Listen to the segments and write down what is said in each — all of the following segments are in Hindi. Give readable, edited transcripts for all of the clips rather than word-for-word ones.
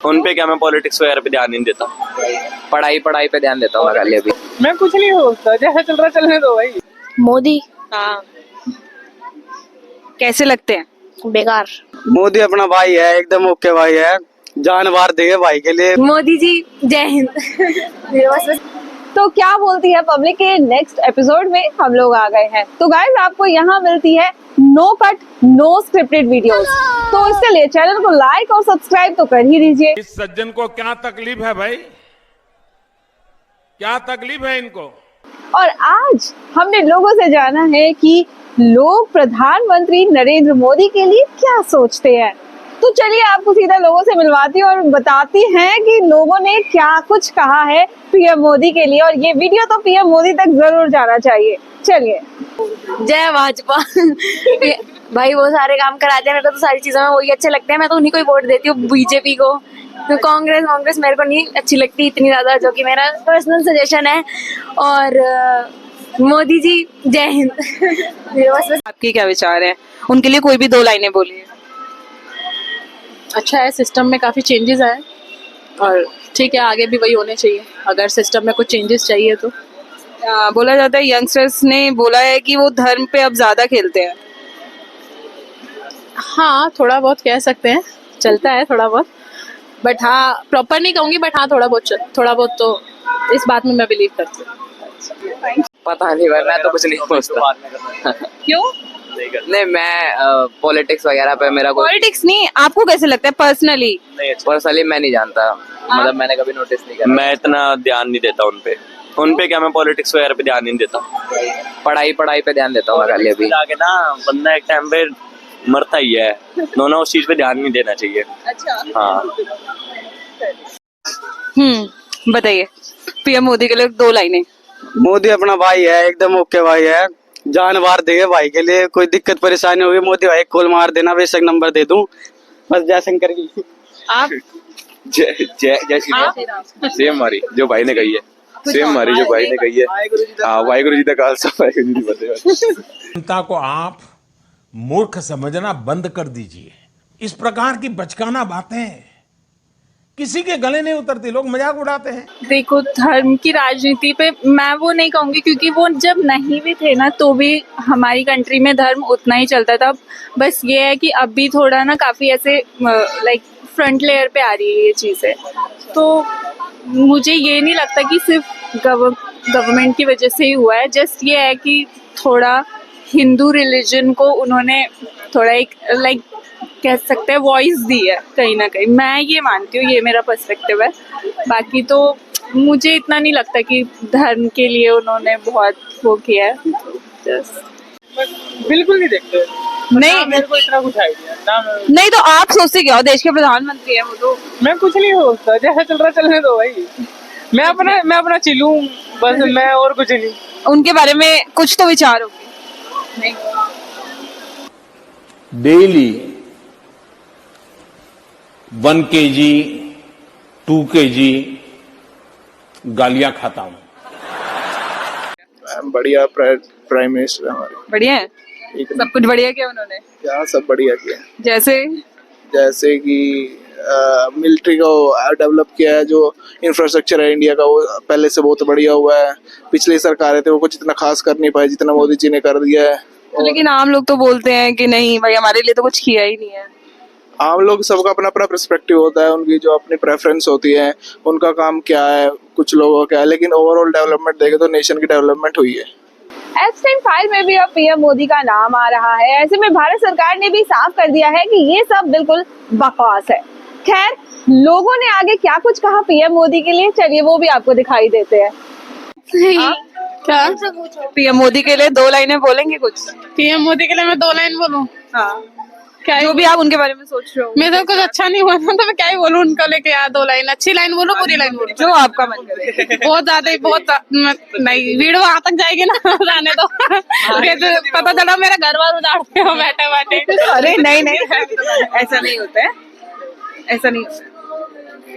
उन पे क्या, मैं पॉलिटिक्स वगैरह पे ध्यान नहीं देता। पढ़ाई पे ध्यान देता हूँ मैं खाली अभी। मैं कुछ नहीं बोलता, जैसा चल रहा चलने दो भाई। मोदी हाँ, कैसे लगते हैं? बेकार। मोदी अपना भाई है, एकदम ओके भाई है, जान वार देंगे भाई के लिए। मोदी जी जय हिंद। तो क्या बोलती है पब्लिक के नेक्स्ट एपिसोड में हम लोग आ गए हैं। तो गाइस आपको यहाँ मिलती है no cut no scripted videos, तो इसके लिए चैनल को लाइक और सब्सक्राइब तो कर ही दीजिए। इस सज्जन को क्या तकलीफ है भाई, क्या तकलीफ है इनको। और आज हमने लोगों से जाना है कि लोग प्रधानमंत्री नरेंद्र मोदी के लिए क्या सोचते हैं। तो चलिए आपको सीधा लोगों से मिलवाती हूँ और बताती हैं कि लोगों ने क्या कुछ कहा है पीएम मोदी के लिए, और ये वीडियो तो पीएम मोदी तक जरूर जाना चाहिए। चलिए। जय भाजपा। भाई वो सारे काम कराते हैं, मेरे को तो सारी चीजों में वही अच्छे लगते हैं। मैं तो उन्हीं को ही वोट देती हूँ, बीजेपी को। तो कांग्रेस मेरे को नहीं अच्छी लगती इतनी ज्यादा, जो कि मेरा पर्सनल सजेशन है। और मोदी जी जय हिंद। आपके क्या विचार हैं? उनके लिए कोई भी दो लाइनें बोलिए। अच्छा है, सिस्टम में काफ़ी चेंजेस आए और ठीक है, आगे भी वही होने चाहिए अगर सिस्टम में कुछ चेंजेस चाहिए तो। बोला जाता है यंगस्टर्स ने बोला है कि वो धर्म पे अब ज्यादा खेलते हैं। हाँ, थोड़ा बहुत कह सकते हैं, चलता है थोड़ा बहुत, बट हाँ प्रॉपर नहीं कहूँगी, बट हाँ थोड़ा बहुत तो इस बात में मैं बिलीव करती हूँ। पता नहीं भाई, मैं तो कुछ नहीं सोचता। क्यों? नहीं, मैं पॉलिटिक्स वगैरह पे मेरा कोई पॉलिटिक्स नहीं, आपको कैसे लगता है पर्सनली? पर्सनली मैं नहीं जानता, मतलब मैंने कभी नोटिस नहीं करा। मैं इतना ध्यान नहीं देता उन पे क्या, मैं पॉलिटिक्स वगैरह पे ध्यान नहीं देता। पढ़ाई पे ध्यान देता हूँ मैं खाली अभी। जाके ना बंदा एक टाइम पे मरता ही है, दोनों उस चीज पे ध्यान नहीं देना चाहिए। अच्छा। हाँ। बताइए पीएम मोदी के लिए दो लाइनें। मोदी अपना भाई है, एकदम ओके भाई है, जान वार देंगे भाई के लिए। कोई दिक्कत परेशानी होगी मोदी भाई कॉल मार देना, बेशक नंबर दे दूं, बस जयशंकर की। आप जय जय जय श्री राम। सेम हमारी जो भाई ने कही है, सेम हमारी जो भाई ने कही है। हाँ, वाहिगुरु जी का खालसा, वाहिगुरु जी की फतेह। जनता को आप मूर्ख समझना बंद कर दीजिए। इस प्रकार की बचकाना बातें किसी के गले नहीं उतरती, लोग मजाक उड़ाते हैं। देखो, धर्म की राजनीति पे मैं वो नहीं कहूँगी, क्योंकि वो जब नहीं भी थे ना तो भी हमारी कंट्री में धर्म उतना ही चलता था। बस ये है कि अब भी थोड़ा ना काफ़ी ऐसे लाइक फ्रंट लेयर पे आ रही है ये चीज़ें। तो मुझे ये नहीं लगता कि सिर्फ गवर्नमेंट की वजह से ही हुआ है। जस्ट ये है कि थोड़ा हिंदू रिलीजन को उन्होंने थोड़ा एक लाइक कह सकते हैं वॉइस दी है कहीं ना कहीं, मैं ये मानती हूँ, ये मेरा पर्सपेक्टिव है। बाकी तो मुझे इतना नहीं लगता कि धर्म के लिए उन्होंने बहुत वो किया है। बिल्कुल नहीं देखते। नहीं मेरे को इतना कुछ आइडिया ना। नहीं, तो आप सोचते क्या हो? देश के प्रधानमंत्री हैं वो तो। मैं कुछ नहीं बोलता, जैसा चल रहा चलने दो भाई। मैं अपना चिलूं बस, मैं और कुछ नहीं। उनके बारे में कुछ तो विचार होंगे। नहीं। डेली 1 kg 2 kg गालियां खाता हूं। बढ़िया प्राइम मिनिस्टर हमारे, बढ़िया है, सब कुछ बढ़िया किया उन्होंने। क्या सब बढ़िया किया। जैसे कि मिलिट्री को डेवलप किया है, जो इंफ्रास्ट्रक्चर है इंडिया का वो पहले से बहुत बढ़िया हुआ है। पिछली सरकारें थे वो कुछ इतना खास कर नहीं पाए जितना मोदी जी ने कर दिया है। लेकिन आम लोग तो बोलते हैं कि नहीं भाई हमारे लिए तो कुछ किया ही नहीं है। आम लोग सबका अपना अपना पर्सपेक्टिव होता है, उनकी जो अपनी प्रेफरेंस होती है, उनका काम क्या है, कुछ लोगों का क्या है, लेकिन ओवरऑल डेवलपमेंट देखे तो नेशन की डेवलपमेंट हुई है। एप्स्टाइन फाइल में भी अब पीएम मोदी का नाम आ रहा है। ऐसे में भारत सरकार ने भी साफ कर दिया है कि ये सब बिल्कुल बकवास है। खैर, लोगों ने आगे क्या कुछ कहा पीएम मोदी के लिए, चलिए वो भी आपको दिखाई देते हैं। क्या पीएम मोदी के लिए दो लाइनें बोलेंगे कुछ? पीएम मोदी के लिए मैं 2 लाइन बोलूँ? हाँ, क्या जो भी आप उनके बारे में सोच रहे हो। मेरे तो कुछ अच्छा नहीं हुआ था तो मैं क्या ही बोलूँ उनका लेके। यार 2 लाइन, अच्छी लाइन बोलो, बुरी लाइन बोलो, जो आपका मन करे। बहुत ज्यादा ही नहीं, वीडियो वहां तक जाएगी ना, जाने दो। पता चला मेरा घर बार उजाड़ते हो बैठे। अरे नहीं ऐसा नहीं होता है, ऐसा नहीं होता है।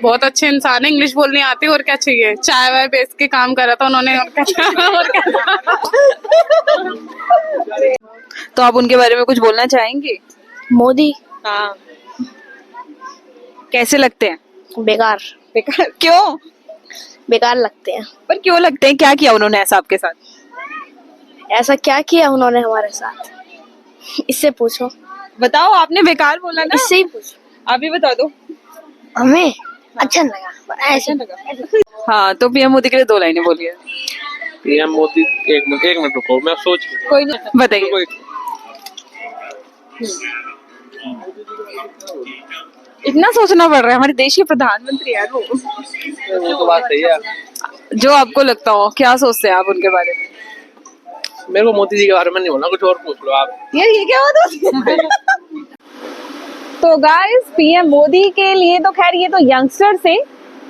बहुत अच्छे इंसान है, इंग्लिश बोलनी आती है, और क्या चाहिए। चाय वाय बेच के काम करा था उन्होंने, और क्या। तो आप उनके बारे में कुछ बोलना चाहेंगे? मोदी कैसे लगते हैं? बेकार बेकार क्यों? बेकार लगते हैं। पर क्यों लगते हैं? क्या किया उन्होंने ऐसा आपके साथ? ऐसा क्या किया उन्होंने हमारे साथ? इससे पूछो। बताओ, आपने बेकार बोला ना, इससे ही पूछो। आप ही बता दो। हमें अच्छा नहीं लगा, पर ऐसे हाँ, तो पीएम मोदी के लिए 2 लाइनें बोलिए। पीएम मोदी, एक मिनट रुको, मैं सोच कोई नहीं, बताइए। इतना सोचना पड़ रहा है, हमारे देश के प्रधानमंत्री यार वो तो बात सही है। जो आपको लगता हो, क्या सोचते हैं आप उनके बारे में? मेरे को मोदी जी के बारे में नहीं बोलना, कुछ और पूछ लो आप। यार ये क्या बात होती है? तो गाइस, पीएम मोदी के लिए तो खैर ये तो यंगस्टर से,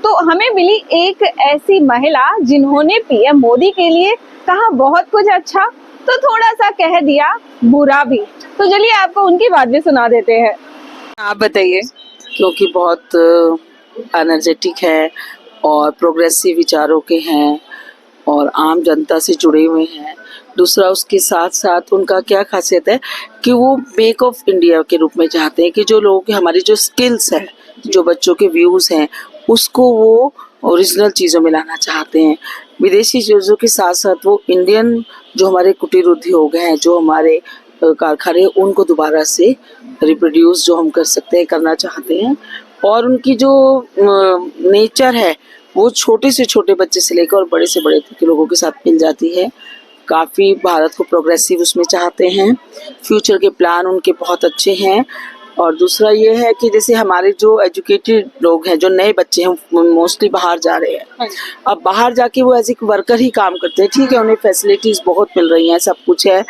तो हमें मिली एक ऐसी महिला जिन्होंने पीएम मोदी के लिए कहा बहुत कुछ अच्छा, तो थोड़ा सा कह दिया बुरा भी। तो चलिए आपको उनकी बात भी सुना देते हैं। आप बताइए। क्योंकि बहुत एनर्जेटिक है और प्रोग्रेसिव विचारों के हैं और आम जनता से जुड़े हुए हैं। दूसरा, उसके साथ साथ उनका क्या खासियत है कि वो मेक ऑफ इंडिया के रूप में चाहते हैं कि जो लोगों की हमारी जो स्किल्स है, जो बच्चों के व्यूज़ हैं, उसको वो ओरिजिनल चीज़ों में लाना चाहते हैं। विदेशी चीज़ों के साथ साथ वो इंडियन जो हमारे कुटीर उद्योग हैं, जो हमारे कारखाने, उनको दोबारा से रिप्रोड्यूस जो हम कर सकते हैं करना चाहते हैं। और उनकी जो नेचर है वो छोटे से छोटे बच्चे से लेकर और बड़े से बड़े तक के लोगों के साथ मिल जाती है। काफ़ी भारत को प्रोग्रेसिव उसमें चाहते हैं। फ्यूचर के प्लान उनके बहुत अच्छे हैं। और दूसरा ये है कि जैसे हमारे जो एजुकेटेड लोग हैं, जो नए बच्चे हैं, मोस्टली बाहर जा रहे हैं। अब बाहर जाके वो एज ए वर्कर ही काम करते हैं। ठीक है, उन्हें फैसिलिटीज़ बहुत मिल रही हैं, सब कुछ है,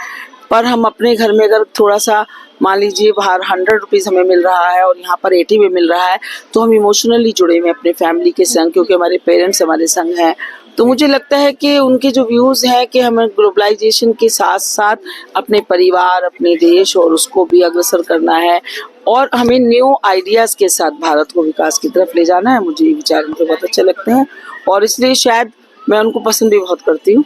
पर हम अपने घर में अगर थोड़ा सा मान लीजिए बाहर 100 रुपीज़ हमें मिल रहा है और यहाँ पर 80 में मिल रहा है, तो हम इमोशनली जुड़े हुए हैं अपने फैमिली के संग, क्योंकि हमारे पेरेंट्स हमारे संग हैं। तो मुझे लगता है कि उनके जो व्यूज़ हैं कि हमें ग्लोबलाइजेशन के साथ साथ अपने परिवार, अपने देश और उसको भी अग्रसर करना है और हमें न्यू आइडियाज़ के साथ भारत को विकास की तरफ ले जाना है। मुझे ये विचार उनके बहुत अच्छे लगते हैं और इसलिए शायद मैं उनको पसंद भी बहुत करती हूँ,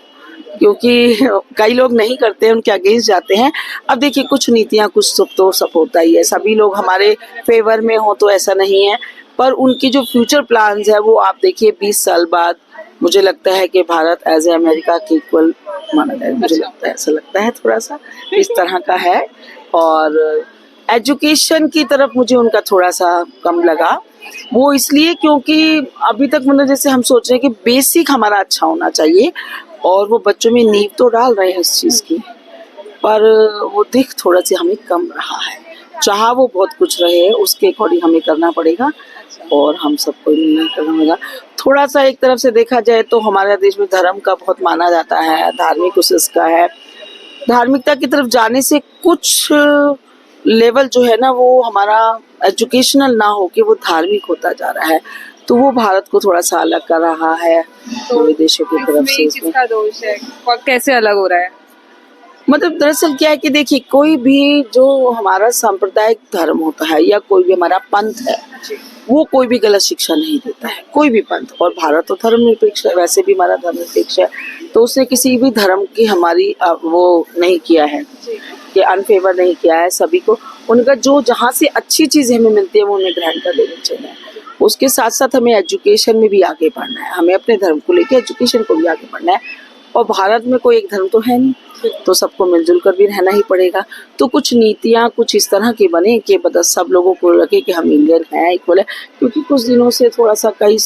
क्योंकि कई लोग नहीं करते हैं, उनके अगेंस्ट जाते हैं। अब देखिए, कुछ नीतियाँ कुछ तो सब होता ही है, सभी लोग हमारे फेवर में हो तो ऐसा नहीं है, पर उनकी जो फ्यूचर प्लान्स है वो आप देखिए 20 साल बाद मुझे लगता है कि भारत एज ए अमेरिका के इक्वल माना जाए। मुझे लगता है, ऐसा लगता है, थोड़ा सा इस तरह का है। और एजुकेशन की तरफ मुझे उनका थोड़ा सा कम लगा, वो इसलिए क्योंकि अभी तक मतलब जैसे हम सोच रहे हैं कि बेसिक हमारा अच्छा होना चाहिए और वो बच्चों में नींव तो डाल रहे हैं इस चीज़ की, पर वो दिख थोड़ा सा हमें कम रहा है। चाहा वो बहुत कुछ रहे, उसके अकॉर्डिंग हमें करना पड़ेगा और हम सबको मिलना करना होगा। थोड़ा सा एक तरफ से देखा जाए तो हमारे देश में धर्म का बहुत माना जाता है, धार्मिक उसका है। धार्मिकता की तरफ जाने से कुछ लेवल जो है ना वो हमारा एजुकेशनल ना होके वो धार्मिक होता जा रहा है, तो वो भारत को थोड़ा सा अलग कर रहा है विदेशों की तरफ से। किसका दोष है और कैसे अलग हो रहा है? मतलब दरअसल क्या है कि देखिए, कोई भी जो हमारा सांप्रदायिक धर्म होता है या कोई भी हमारा पंथ है, वो कोई भी गलत शिक्षा नहीं देता है, कोई भी पंथ। और भारत तो धर्मनिरपेक्ष है, वैसे भी हमारा धर्मनिरपेक्ष है, तो उसने किसी भी धर्म की हमारी वो नहीं किया है कि अनफेवर नहीं किया है। सभी को उनका जो जहाँ से अच्छी चीज़ हमें मिलती है वो उन्हें ग्रहण कर लेनी चाहिए। उसके साथ साथ हमें एजुकेशन में भी आगे बढ़ना है, हमें अपने धर्म को लेकर एजुकेशन को भी आगे बढ़ना है। और भारत में कोई एक धर्म तो है नहीं, तो सबको मिलजुल कर भी रहना ही पड़ेगा। तो कुछ नीतियाँ कुछ इस तरह की बने कि मतलब सब लोगों को लगे कि हम इंडियन हैं, इक्वल है। क्योंकि कुछ दिनों से थोड़ा सा कई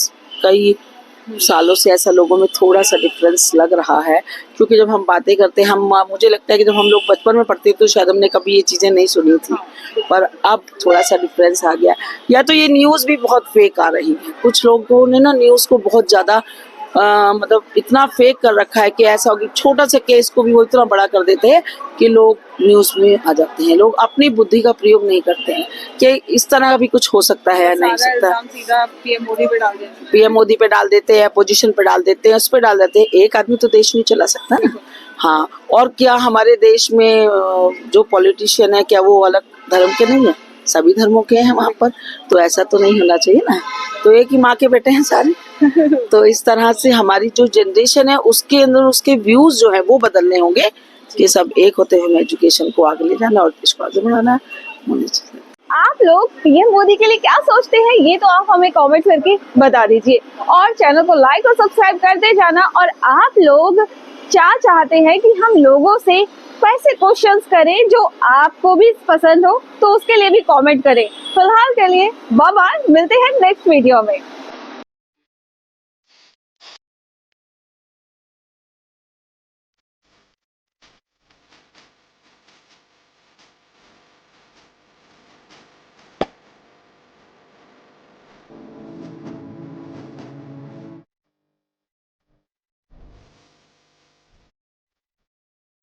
सालों से ऐसा लोगों में थोड़ा सा डिफरेंस लग रहा है। क्योंकि जब हम बातें करते हैं, मुझे लगता है कि जब हम लोग बचपन में पढ़ते तो शायद हमने कभी ये चीज़ें नहीं सुनी थी, पर अब थोड़ा सा डिफरेंस आ गया। या तो ये न्यूज़ भी बहुत फेक आ रही है, कुछ लोगों ने ना न्यूज़ को बहुत ज़्यादा मतलब इतना फेक कर रखा है कि ऐसा हो कि छोटा सा केस को भी वो इतना बड़ा कर देते हैं कि लोग न्यूज़ में आ जाते हैं। लोग अपनी बुद्धि का प्रयोग नहीं करते हैं कि इस तरह का भी कुछ हो सकता है या नहीं सकता। सीधा पीएम मोदी पे डाल देते हैं, पीएम मोदी पे डाल देते हैं, अपोजिशन पे डाल देते हैं, उस पे डाल देते हैं। एक आदमी तो देश नहीं चला सकता ना। हाँ, और क्या हमारे देश में जो पॉलिटिशियन है क्या वो अलग धर्म के नहीं है? सभी धर्मों के हैं वहाँ पर, तो ऐसा तो नहीं होना चाहिए ना। तो एक ही माँ के बेटे हैं सारे। तो इस तरह से हमारी जो जनरेशन है उसके अंदर उसके व्यूज जो है वो बदलने होंगे कि सब एक होते हुए एजुकेशन को आगे ले जाना और देश को आगे बढ़ाना होना चाहिए। आप लोग पीएम मोदी के लिए क्या सोचते हैं, ये तो आप हमें कमेंट करके बता दीजिए। और चैनल को लाइक और सब्सक्राइब करते जाना। और आप लोग क्या चाहते हैं कि हम लोगों से कैसे क्वेश्चंस करें जो आपको भी पसंद हो, तो उसके लिए भी कमेंट करें। फिलहाल के लिए बाय बाय, मिलते हैं नेक्स्ट वीडियो में।